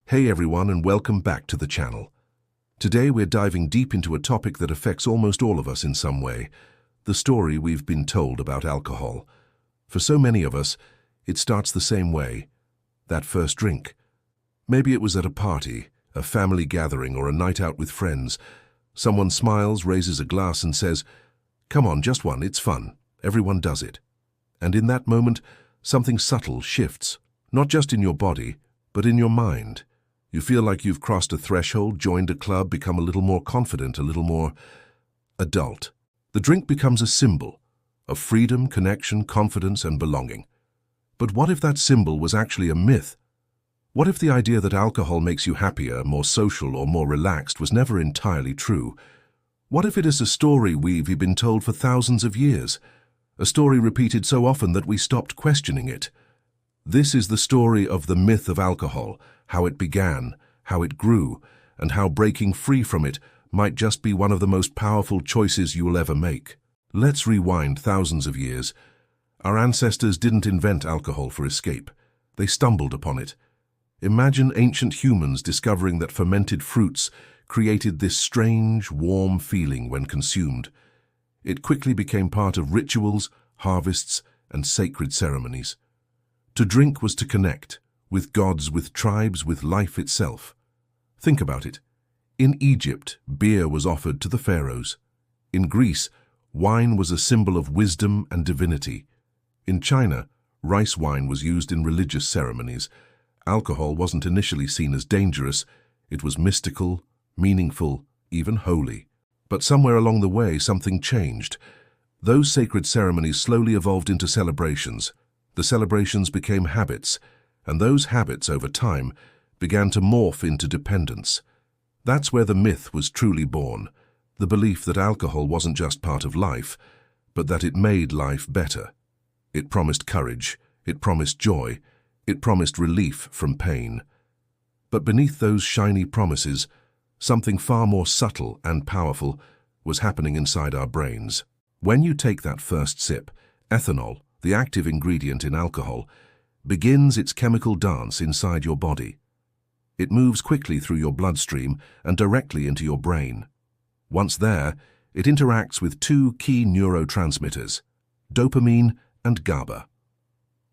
Hey everyone, and welcome back to the channel. Today we're diving deep into a topic that affects almost all of us in some way, the story we've been told about alcohol. For so many of us, it starts the same way, that first drink. Maybe it was at a party, a family gathering, or a night out with friends. Someone smiles, raises a glass and says, "Come on, just one, it's fun. Everyone does it." And in that moment, something subtle shifts, not just in your body, but in your mind. You feel like you've crossed a threshold, joined a club, become a little more confident, a little more adult. The drink becomes a symbol of freedom, connection, confidence, and belonging. But what if that symbol was actually a myth? What if the idea that alcohol makes you happier, more social, or more relaxed was never entirely true? What if it is a story we've been told for thousands of years? A story repeated so often that we stopped questioning it. This is the story of the myth of alcohol, how it began, how it grew, and how breaking free from it might just be one of the most powerful choices you will ever make. Let's rewind thousands of years. Our ancestors didn't invent alcohol for escape. They stumbled upon it. Imagine ancient humans discovering that fermented fruits created this strange, warm feeling when consumed. It quickly became part of rituals, harvests, and sacred ceremonies. To drink was to connect, with gods, with tribes, with life itself. Think about it. In Egypt, beer was offered to the pharaohs. In Greece, wine was a symbol of wisdom and divinity. In China, rice wine was used in religious ceremonies. Alcohol wasn't initially seen as dangerous. It was mystical, meaningful, even holy. But somewhere along the way, something changed. Those sacred ceremonies slowly evolved into celebrations. The celebrations became habits, and those habits, over time, began to morph into dependence. That's where the myth was truly born, the belief that alcohol wasn't just part of life, but that it made life better. It promised courage, it promised joy, it promised relief from pain. But beneath those shiny promises, something far more subtle and powerful was happening inside our brains. When you take that first sip, ethanol, the active ingredient in alcohol, begins its chemical dance inside your body. It moves quickly through your bloodstream and directly into your brain. Once there, it interacts with two key neurotransmitters, dopamine and GABA.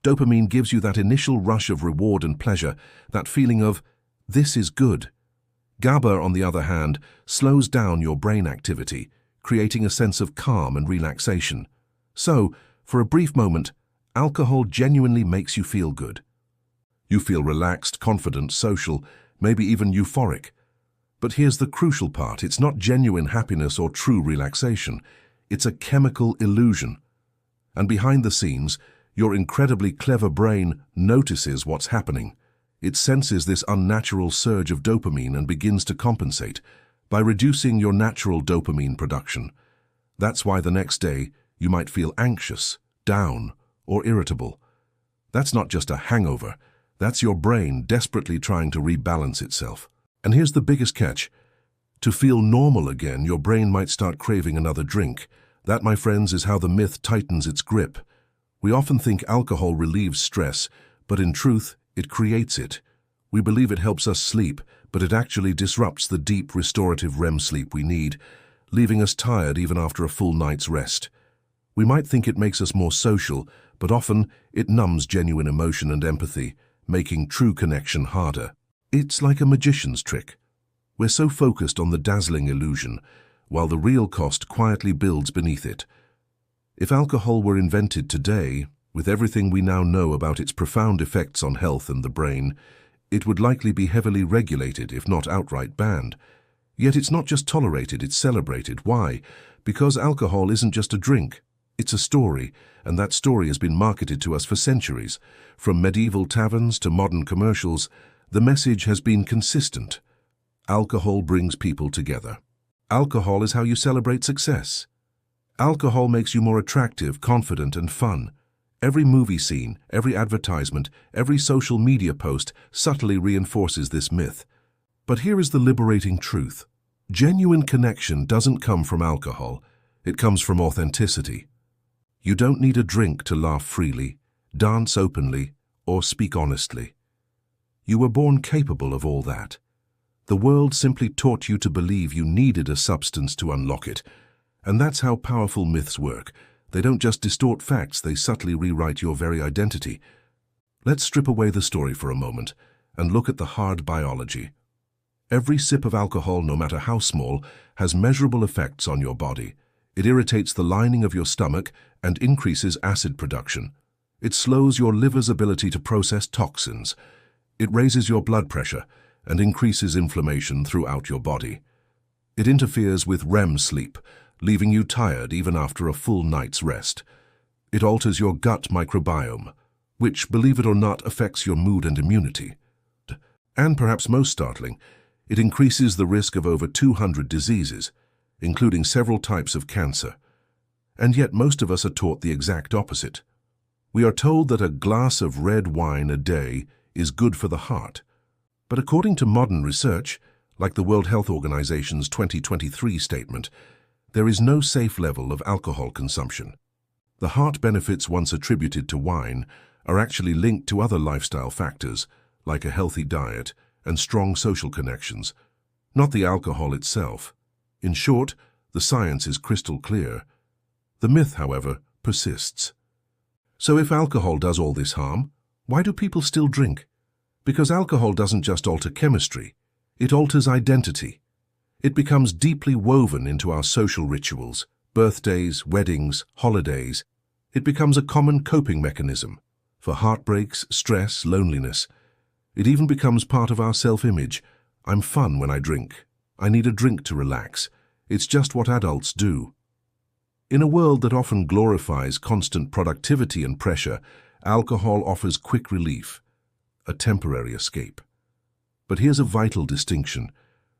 Dopamine gives you that initial rush of reward and pleasure, that feeling of, "this is good." GABA, on the other hand, slows down your brain activity, creating a sense of calm and relaxation. So, for a brief moment, alcohol genuinely makes you feel good. You feel relaxed, confident, social, maybe even euphoric. But here's the crucial part. It's not genuine happiness or true relaxation. It's a chemical illusion. And behind the scenes, your incredibly clever brain notices what's happening. It senses this unnatural surge of dopamine and begins to compensate by reducing your natural dopamine production. That's why the next day you might feel anxious, down, or irritable. That's not just a hangover. That's your brain desperately trying to rebalance itself. And here's the biggest catch. To feel normal again, your brain might start craving another drink. That, my friends, is how the myth tightens its grip. We often think alcohol relieves stress, but in truth, it creates it. We believe it helps us sleep, but it actually disrupts the deep, restorative REM sleep we need, leaving us tired even after a full night's rest. We might think it makes us more social, but often it numbs genuine emotion and empathy, making true connection harder. It's like a magician's trick. We're so focused on the dazzling illusion, while the real cost quietly builds beneath it. If alcohol were invented today, with everything we now know about its profound effects on health and the brain, it would likely be heavily regulated, if not outright banned. Yet it's not just tolerated, it's celebrated. Why? Because alcohol isn't just a drink. It's a story, and that story has been marketed to us for centuries. From medieval taverns to modern commercials, the message has been consistent. Alcohol brings people together. Alcohol is how you celebrate success. Alcohol makes you more attractive, confident, and fun. Every movie scene, every advertisement, every social media post subtly reinforces this myth. But here is the liberating truth. Genuine connection doesn't come from alcohol. It comes from authenticity. You don't need a drink to laugh freely, dance openly, or speak honestly. You were born capable of all that. The world simply taught you to believe you needed a substance to unlock it. And that's how powerful myths work. They don't just distort facts, they subtly rewrite your very identity. Let's strip away the story for a moment and look at the hard biology. Every sip of alcohol, no matter how small, has measurable effects on your body. It irritates the lining of your stomach and increases acid production. It slows your liver's ability to process toxins. It raises your blood pressure and increases inflammation throughout your body. It interferes with REM sleep, leaving you tired even after a full night's rest. It alters your gut microbiome, which, believe it or not, affects your mood and immunity. And perhaps most startling, it increases the risk of over 200 diseases, including several types of cancer. And yet most of us are taught the exact opposite. We are told that a glass of red wine a day is good for the heart. But according to modern research, like the World Health Organization's 2023 statement, there is no safe level of alcohol consumption. The heart benefits once attributed to wine are actually linked to other lifestyle factors, like a healthy diet and strong social connections, not the alcohol itself. In short, the science is crystal clear. The myth, however, persists. So if alcohol does all this harm, why do people still drink? Because alcohol doesn't just alter chemistry, it alters identity. It becomes deeply woven into our social rituals, birthdays, weddings, holidays. It becomes a common coping mechanism for heartbreaks, stress, loneliness. It even becomes part of our self-image. I'm fun when I drink. I need a drink to relax. It's just what adults do. In a world that often glorifies constant productivity and pressure, alcohol offers quick relief, a temporary escape. But here's a vital distinction.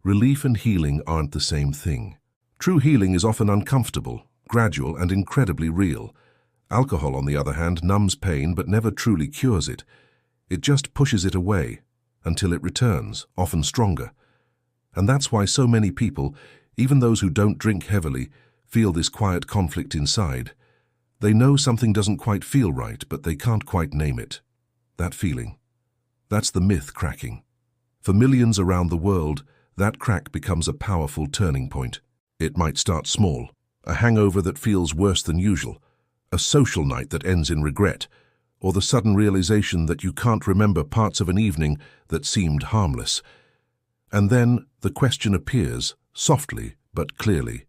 Relief and healing aren't the same thing. True healing is often uncomfortable, gradual, and incredibly real. Alcohol, on the other hand, numbs pain but never truly cures it. It just pushes it away until it returns, often stronger. And that's why so many people, even those who don't drink heavily, feel this quiet conflict inside. They know something doesn't quite feel right, but they can't quite name it. That feeling. That's the myth cracking. For millions around the world, that crack becomes a powerful turning point. It might start small, a hangover that feels worse than usual, a social night that ends in regret, or the sudden realization that you can't remember parts of an evening that seemed harmless. And then the question appears, softly but clearly.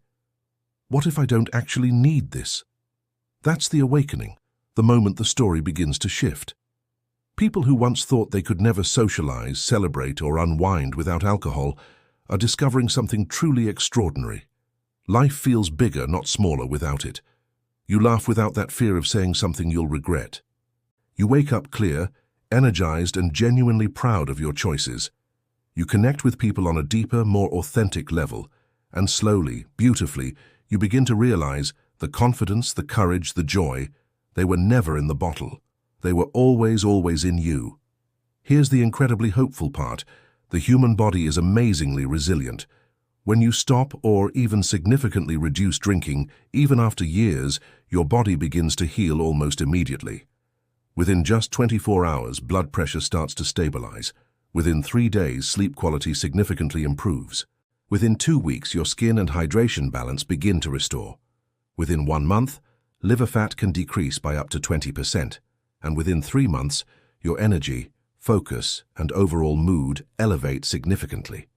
What if I don't actually need this? That's the awakening, the moment the story begins to shift. People who once thought they could never socialize, celebrate, or unwind without alcohol are discovering something truly extraordinary. Life feels bigger, not smaller, without it. You laugh without that fear of saying something you'll regret. You wake up clear, energized, and genuinely proud of your choices. You connect with people on a deeper, more authentic level, and slowly, beautifully, you begin to realize the confidence, the courage, the joy, they were never in the bottle. They were always in you. Here's the incredibly hopeful part. The human body is amazingly resilient. When you stop or even significantly reduce drinking, even after years, your body begins to heal almost immediately. Within just 24 hours, blood pressure starts to stabilize. Within 3 days, sleep quality significantly improves. Within 2 weeks, your skin and hydration balance begin to restore. Within 1 month, liver fat can decrease by up to 20%. And within 3 months, your energy, focus, and overall mood elevate significantly.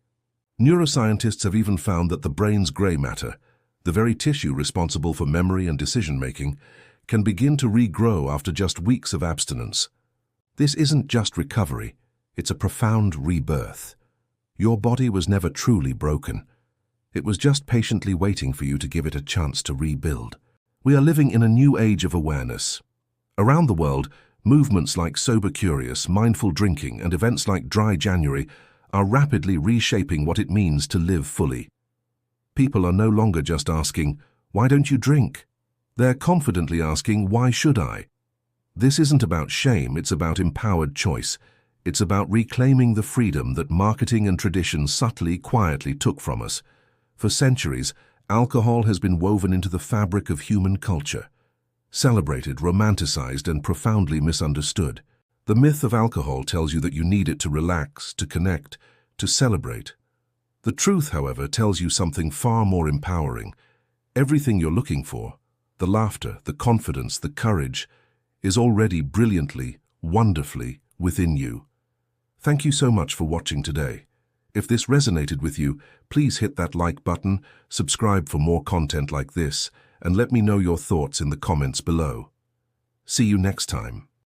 Neuroscientists have even found that the brain's gray matter, the very tissue responsible for memory and decision-making, can begin to regrow after just weeks of abstinence. This isn't just recovery, it's a profound rebirth. Your body was never truly broken. It was just patiently waiting for you to give it a chance to rebuild. We are living in a new age of awareness. Around the world, movements like Sober Curious, mindful drinking, and events like Dry January are rapidly reshaping what it means to live fully. People are no longer just asking, "Why don't you drink?" They're confidently asking, "Why should I?" This isn't about shame, it's about empowered choice. It's about reclaiming the freedom that marketing and tradition subtly, quietly took from us. For centuries, alcohol has been woven into the fabric of human culture. Celebrated, romanticized, and profoundly misunderstood. The myth of alcohol tells you that you need it to relax, to connect, to celebrate. The truth, however, tells you something far more empowering. Everything you're looking for, the laughter, the confidence, the courage, is already brilliantly, wonderfully within you. Thank you so much for watching today. If this resonated with you, please hit that like button, subscribe for more content like this, and let me know your thoughts in the comments below. See you next time.